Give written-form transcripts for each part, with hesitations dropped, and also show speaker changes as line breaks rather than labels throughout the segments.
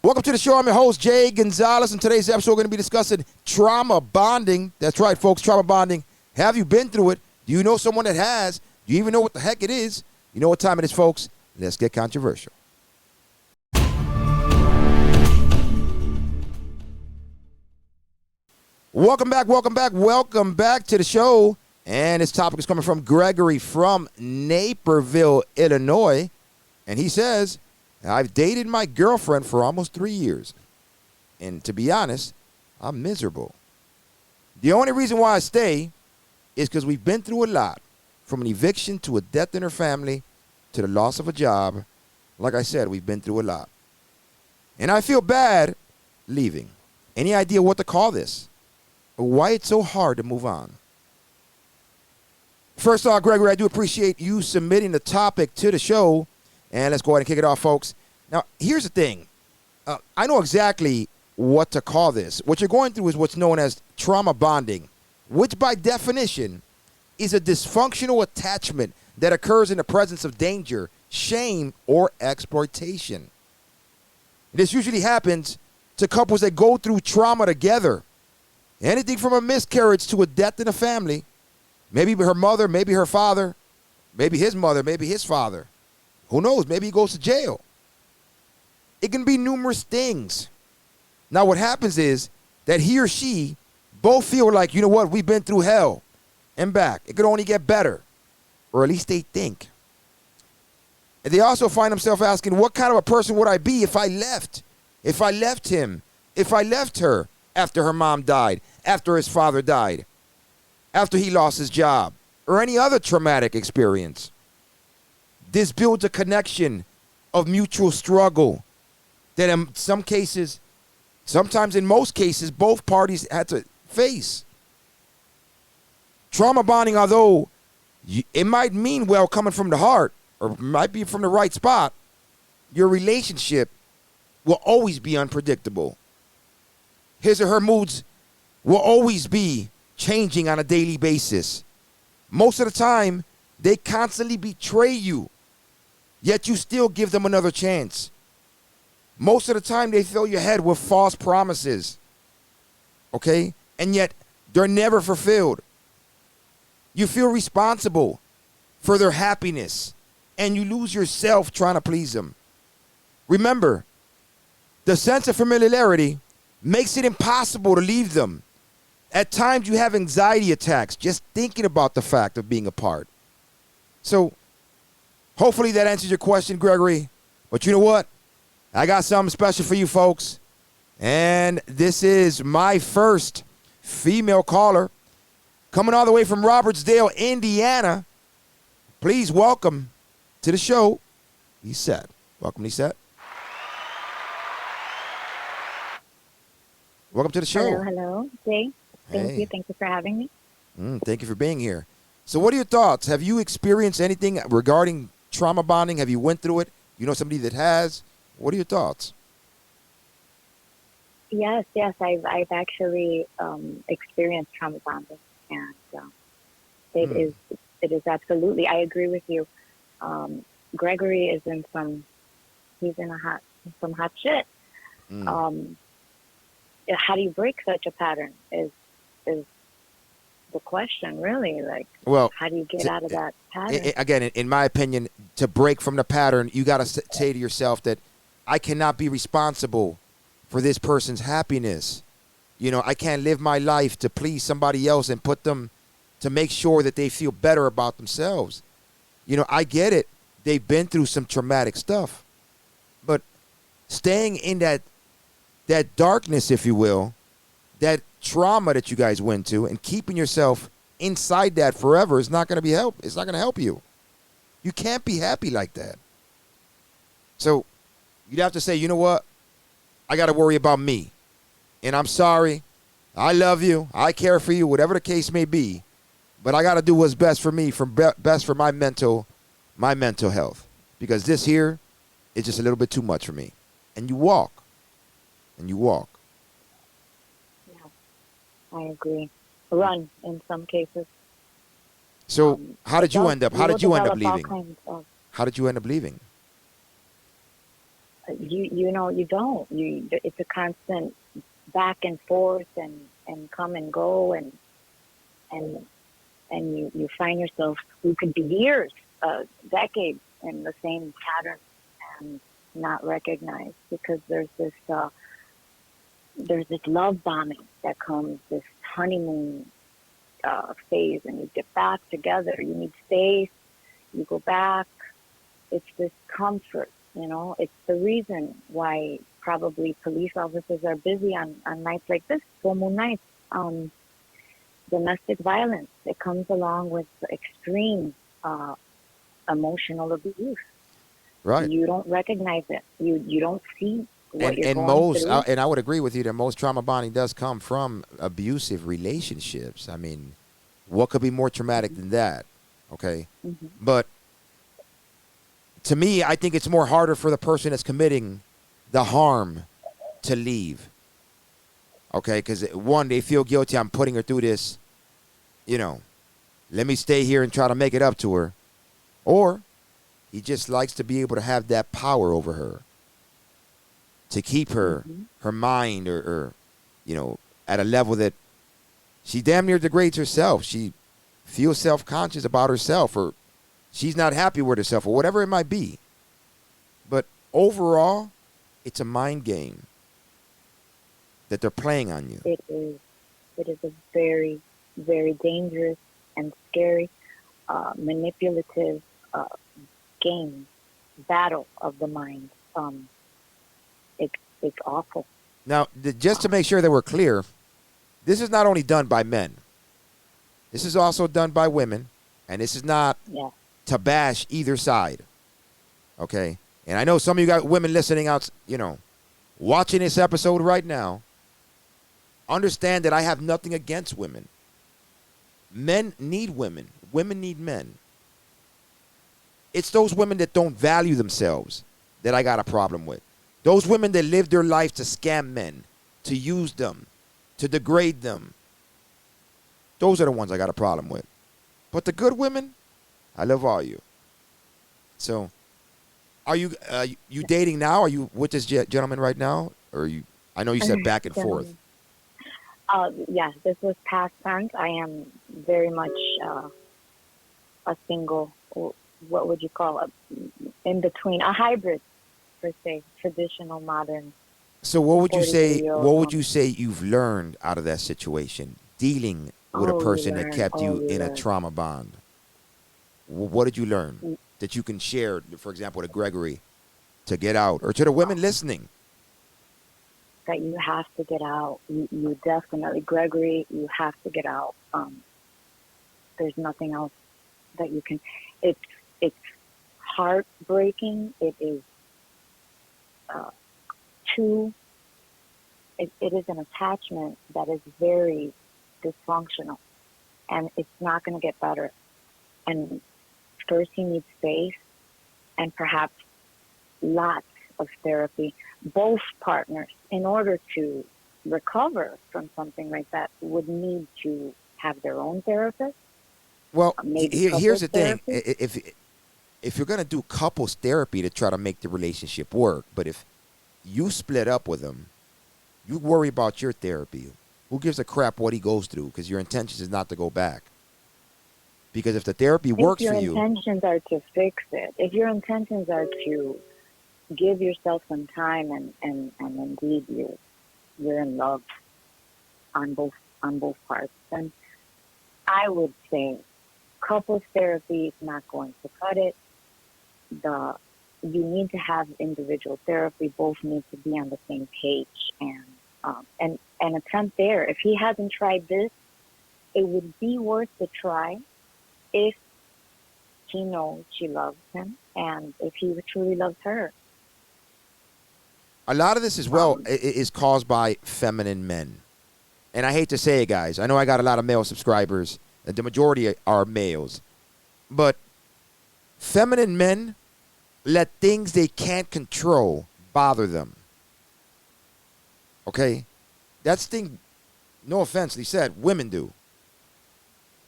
Welcome to the show. I'm your host, Jay Gonzalez. In today's episode, we're going to be discussing trauma bonding. That's right, folks, trauma bonding. Have you been through it? Do you know someone that has? Do you even know what the heck it is? You know what time it is, folks? Let's get controversial. Welcome back to the show. And this topic is coming from Gregory from Naperville, Illinois. And he says, I've dated my girlfriend for almost 3 years. And to be honest, I'm miserable. The only reason why I stay is because we've been through a lot. From an eviction to a death in her family to the loss of a job. Like I said, we've been through a lot. And I feel bad leaving. Any idea what to call this? Or why it's so hard to move on? First off, Gregory, I do appreciate you submitting the topic to the show. And let's go ahead and kick it off, folks. Now, here's the thing. I know exactly what to call this. What you're going through is what's known as trauma bonding, which by definition is a dysfunctional attachment that occurs in the presence of danger, shame, or exploitation. This usually happens to couples that go through trauma together. Anything from a miscarriage to a death in the family. Maybe her mother, maybe her father, maybe his mother, maybe his father. Who knows? Maybe he goes to jail. It can be numerous things. Now, what happens is that he or she both feel like, you know what, we've been through hell and back. It could only get better, or at least they think. And they also find themselves asking, what kind of a person would I be if I left? If I left him? If I left her after her mom died, after his father died, after he lost his job, or any other traumatic experience? This builds a connection of mutual struggle that in some cases, sometimes in most cases, both parties had to face. Trauma bonding, although it might mean well coming from the heart or might be from the right spot, your relationship will always be unpredictable. His or her moods will always be changing on a daily basis. Most of the time, they constantly betray you. Yet you still give them another chance. Most of the time, they fill your head with false promises. Okay? And yet, they're never fulfilled. You feel responsible for their happiness. And you lose yourself trying to please them. Remember, the sense of familiarity makes it impossible to leave them. At times, you have anxiety attacks just thinking about the fact of being apart. So, hopefully that answers your question, Gregory. But you know what? I got something special for you folks. And this is my first female caller coming all the way from Robertsdale, Indiana. Please welcome to the show, Lisette. Welcome, Lisette. Welcome to the show.
Hello, Jay. Thank you. Thank you for having me.
Thank you for being here. So what are your thoughts? Have you experienced anything regarding trauma bonding? Have you went through it? You know somebody that has? What are your thoughts?
Yes. I've actually experienced trauma bonding, and it is absolutely. I agree with you. Gregory is in some hot shit. How do you break such a pattern? Is the question really? Like, well, how do you get out of that pattern?
Again, in my opinion, to break from the pattern, you got to say to yourself that I cannot be responsible for this person's happiness. You know, I can't live my life to please somebody else and put them to make sure that they feel better about themselves. You know, I get it. They've been through some traumatic stuff. But staying in that darkness, if you will, that trauma that you guys went to, and keeping yourself inside that forever is not going to be help. It's not going to help you. You can't be happy like that. So you'd have to say, you know what? I got to worry about me. And I'm sorry. I love you. I care for you, whatever the case may be. But I got to do what's best for me, best for my mental health. Because this here is just a little bit too much for me. And you walk. Yeah,
I agree. Run in some cases.
So how did you end up leaving? How did you end up leaving?
You don't. It's a constant back and forth and come and go and you find yourself, you could be years, decades in the same pattern and not recognize, because there's this love bombing that comes, this honeymoon phase, and you get back together. You need space. You go back. It's this comfort, It's the reason why probably police officers are busy on nights like this, full moon nights. Domestic violence, it comes along with extreme emotional abuse.
Right.
You don't recognize it. You don't see what you're
And
going
most,
through.
and I would agree with you that most trauma bonding does come from abusive relationships. I mean, what could be more traumatic than that? Okay.
Mm-hmm.
But to me, I think it's more harder for the person that's committing the harm to leave. Okay, because one, they feel guilty. I'm putting her through this. Let me stay here and try to make it up to her. Or he just likes to be able to have that power over her, to keep her her mind or at a level that she damn near degrades herself. She feels self-conscious about herself, or she's not happy with herself, or whatever it might be. But overall, it's a mind game that they're playing on you.
It is. It is a very, very dangerous and scary, manipulative game, battle of the mind. It's awful.
Now, just to make sure that we're clear, this is not only done by men. This is also done by women, and this is not to bash either side. Okay? And I know some of you got women listening out, watching this episode right now. Understand that I have nothing against women. Men need women. Women need men. It's those women that don't value themselves that I got a problem with. Those women that live their life to scam men, to use them, to degrade them. Those are the ones I got a problem with. But the good women, I love all you. So, are you dating now? Are you with this gentleman right now? Or you? I know you said back and forth.
Yes, this was past tense. I am very much a single, what would you call it, in between, a hybrid, per se, traditional, modern.
So what would you say? What would you say you've learned out of that situation, dealing with a person that kept you in a trauma bond? What did you learn that you can share, for example, to Gregory, to get out, or to the women listening?
That you have to get out. You definitely, Gregory, you have to get out. There's nothing else that you can. It's heartbreaking. It is it is an attachment that is very dysfunctional, and it's not going to get better. And first, you need space, and perhaps lots of therapy. Both partners, in order to recover from something like that, would need to have their own therapist.
Well, here's the thing: if you're gonna do couples therapy to try to make the relationship work, but if you split up with him, you worry about your therapy. Who gives a crap what he goes through? Because your intention is not to go back. Because if the therapy works for you,
if your intentions are to fix it, if your intentions are to give yourself some time, and indeed you're in love on both parts, then I would say couples therapy is not going to cut it. You need to have individual therapy. Both need to be on the same page and attempt there. If he hasn't tried this, it would be worth the try if he knows she loves him and if he truly loves her.
A lot of this as well is caused by feminine men. And I hate to say it, guys. I know I got a lot of male subscribers. And the majority are males. But feminine men let things they can't control bother them. Okay? That's the thing, no offensely said, women do.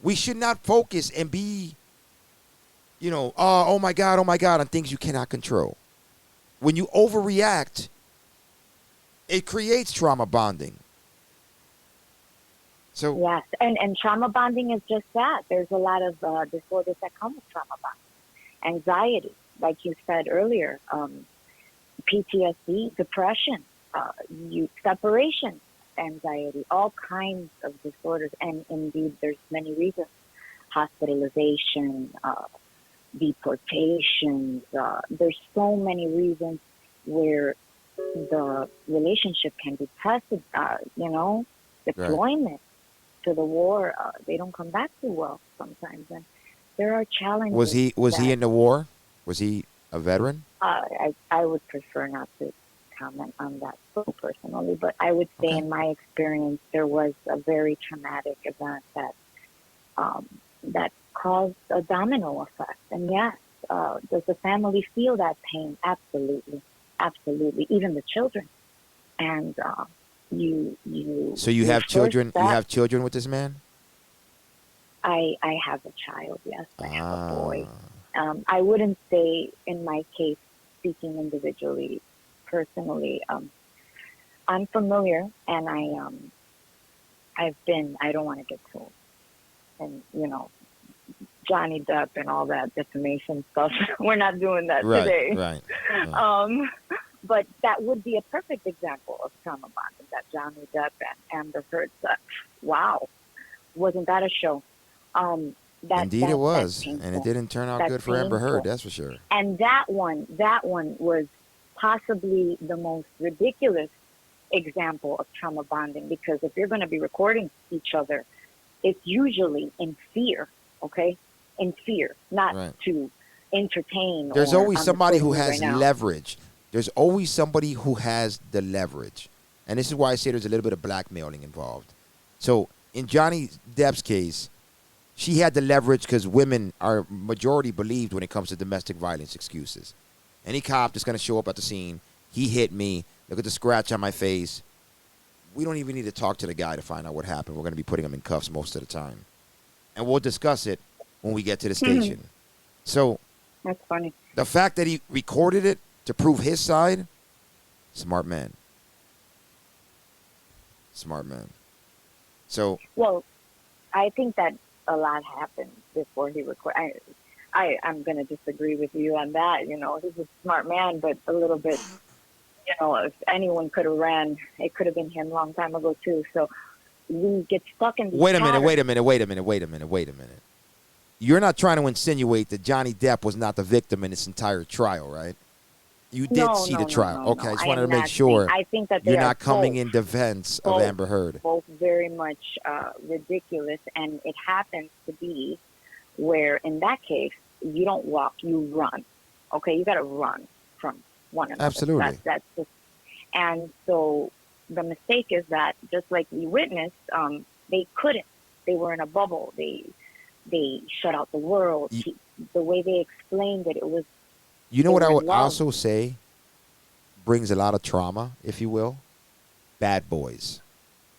We should not focus and be, oh my God, on things you cannot control. when you overreact, it creates trauma bonding. So
Yes, and trauma bonding is just that. There's a lot of disorders that come with trauma bonding. Anxiety, like you said earlier, PTSD, depression, separation, anxiety, all kinds of disorders. And indeed, there's many reasons. Hospitalization, deportations. There's so many reasons where the relationship can be tested,
right.
deployment to the war, they don't come back too well sometimes. And there are
Was
challenges
he
that
in the war? Was he a veteran?
I would prefer not to comment on that so personally, but I would say
Okay.
in my experience, there was a very traumatic event that caused a domino effect. And yes, does the family feel that pain? Absolutely. Absolutely. Even the children. And
So you
your
have
first
children. You
step.
have children with this man.
I have a child, yes, I have a boy.
Ah.
I wouldn't say in my case, speaking individually, personally, I'm familiar, and I don't want to get too, and Johnny Depp and all that defamation stuff. We're not doing that
Right.
today.
Right. Right.
But that would be a perfect example of trauma bonding. That Johnny Depp and Amber Heard stuff. Wow, wasn't that a show?
Indeed, it was,
That's
and it
painful.
didn't turn out
That's
good for Amber Heard.
painful.
That's for sure.
And that one was possibly the most ridiculous example of trauma bonding, because if you're going to be recording each other, it's usually in fear, okay? In fear, not
Right.
to entertain.
There's
or
always
I'm
somebody who
recording you
has
right now.
leverage. There's always somebody who has the leverage, and this is why I say there's a little bit of blackmailing involved. So in Johnny Depp's case, she had the leverage because women are majority believed when it comes to domestic violence excuses. Any cop that's going to show up at the scene, he hit me, look at the scratch on my face. We don't even need to talk to the guy to find out what happened. We're going to be putting him in cuffs most of the time. And we'll discuss it when we get to the station. So
That's funny.
the fact that he recorded it to prove his side, smart man. Smart man. So
Well, I think that a lot happened before he recorded. I'm going to disagree with you on that. He's a smart man, but a little bit, if anyone could have ran, it could have been him a long time ago too. So we get stuck in these
wait a minute.
patterns.
You're not trying to insinuate that Johnny Depp was not the victim in this entire trial, right? You did see the trial. Okay, I just wanted to make sure
I think that they
you're
are
not coming
both,
in defense of
both,
Amber Heard.
both very much ridiculous, and it happens to be where in that case you don't walk, you run. Okay, you got to run from one another.
Absolutely.
That's just, and so the mistake is that just like we witnessed, they couldn't. They were in a bubble. They shut out the world. The way they explained it, it was.
You know
They
what I
were
would
in love.
also say brings a lot of trauma, if you will? Bad boys.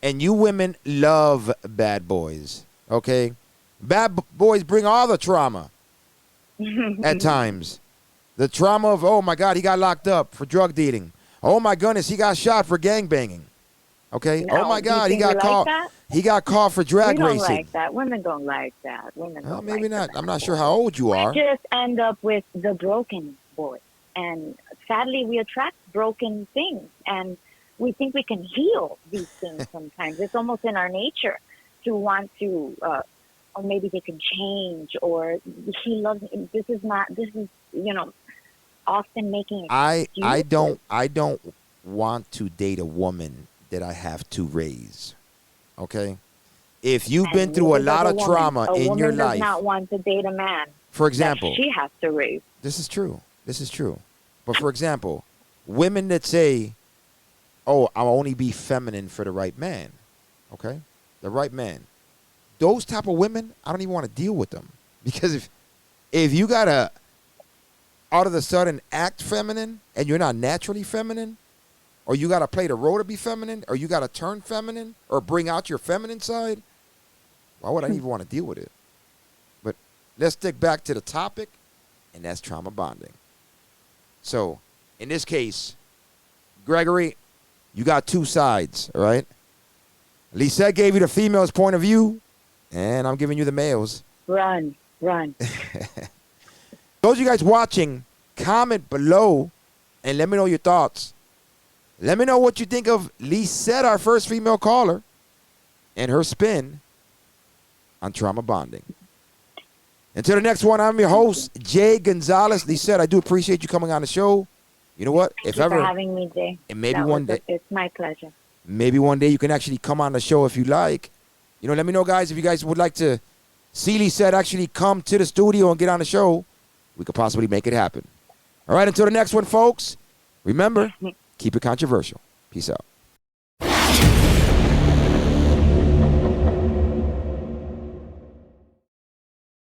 And you women love bad boys, okay? Boys bring all the trauma at times. The trauma of, oh my God, he got locked up for drug dealing. Oh my goodness, he got shot for gangbanging. Okay?
No,
Oh my
do you
God, he
think
got
we
caught.
Like that?
He got caught for drag
We don't
racing.
like that. Women don't like that. Women
Well,
don't
maybe
like
not.
that.
I'm not sure how old you are.
We just end up with the broken boy. And sadly, we attract broken things. And we think we can heal these things sometimes. It's almost in our nature to want to, or maybe they can change, or he loves me. This is, often making
I
excuses.
don't want to date a woman that I have to raise. Okay? If you've been
And
through a
neither
lot
does
of
a woman.
trauma
A
in
woman
your
does
life,
not want to date a man
for
that
example,
she has to raise.
this is true. This is true. But for example, women that say, "Oh, I'll only be feminine for the right man." Okay? The right man. Those type of women, I don't even want to deal with them, because if you got to out of the sudden act feminine and you're not naturally feminine, or you got to play the role to be feminine, or you got to turn feminine or bring out your feminine side, why would I even want to deal with it? But let's stick back to the topic, and that's trauma bonding. So in this case, Gregory, you got two sides, all right? Lisette gave you the female's point of view, and I'm giving you the male's.
Run.
Those of you guys watching, comment below and let me know your thoughts. Let me know what you think of Lisette, our first female caller, and her spin on trauma bonding. Until the next one, I'm your host, Jay Gonzalez. Lisette, I do appreciate you coming on the show. You know what?
Thank you for having me, Jay.
And maybe one day.
It's my pleasure.
Maybe one day you can actually come on the show if you like. You know, let me know, guys, if you guys would like to see Lisette actually come to the studio and get on the show. We could possibly make it happen. All right, until the next one, folks. Remember, keep it controversial. Peace out.